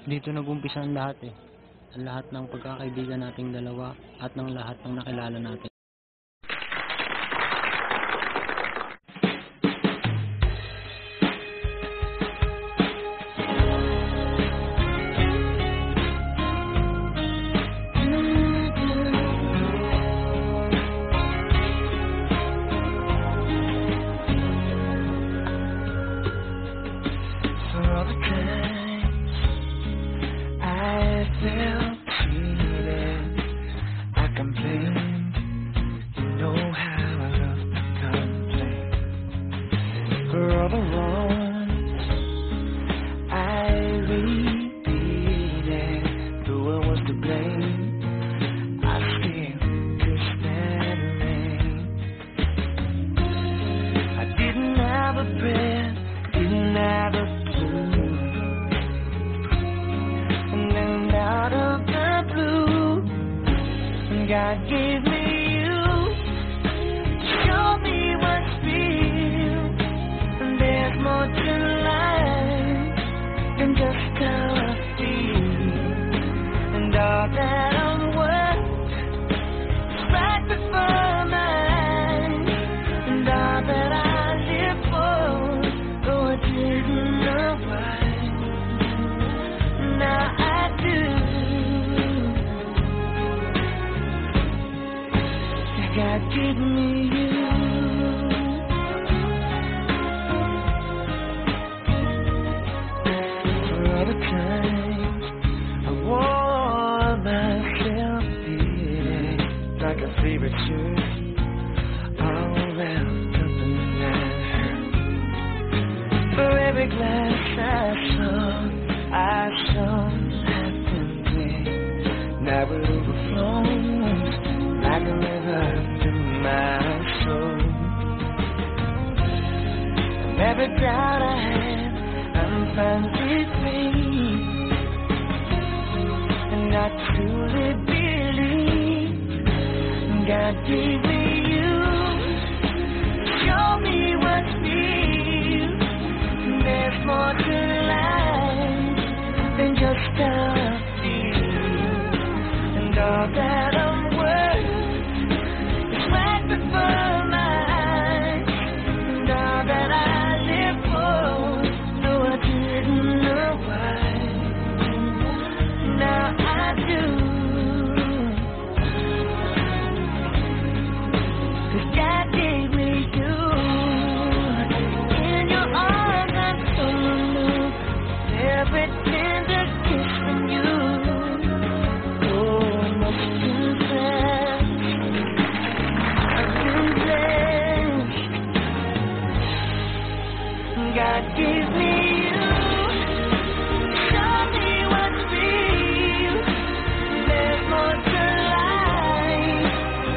Dito nag-umpisa ang lahat eh. Ang lahat ng pagkakaibigan nating dalawa at ng lahat ng nakilala natin. God gave me you to show me what's real, and there's more to life than just how I feel, and all that I'm worth is right before my eyes, and all that I live for, though I didn't know why, now I do. God gave me you. For all the times I wore myself thin, like a favorite shirt, all wrapped up in that hurt. For every glass I saw half empty, now it overflows like a river to my soul. And every doubt I had, I'm finally free. And I truly believe God gave me you to show me what's real. There's more to life than just how I feel, and all that I'm worth before my eyes, and all that I live for, though I didn't know why, now I do. 'Cause God gave me you. In your arms I'm so new, every tender kiss from you. Oh, most confess God gave me you, show me what's real. There's more to life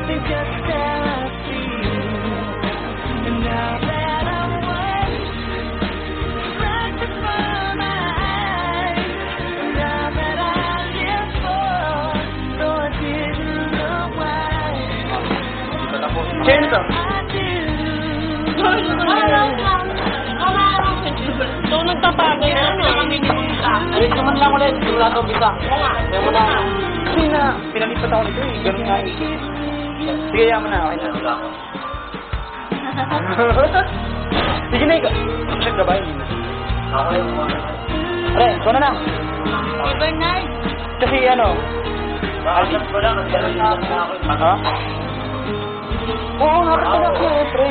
than just how I feel, and now that I'm worth right before my eyes, and all that I live for, though I didn't know why, I do. So, nagtatago yan. Alis naman lang ulit. Wala daw bisa. Kaya mo na. Kasi na, pinalipat ako nito eh. Ganun nga eh. Sige, yaman na. Okay na. Wala ako. Sige na, ikaw. Check ka ba? Hindi na. Ako yung mga. Pre, ikaw na lang. Hey, Bernard. Kasi ano. Bakit ko lang. Ha? Oo, harap ka na ako eh, pre.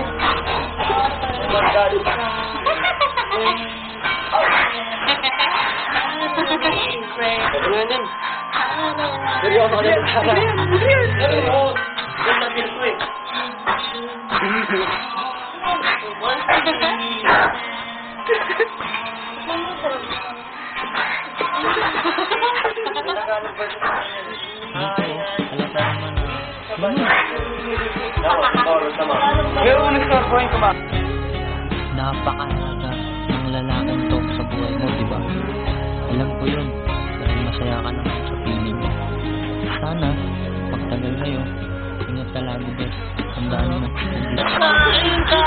Seryoso ka dyan. Napakahalaga ng lalaking to sa buhay mo, diba? Alam ko yun, dahil masaya ka naman sa piling mo. Sana, pagtagal kayo, ingat ka lagi, bes. Tandaan mo.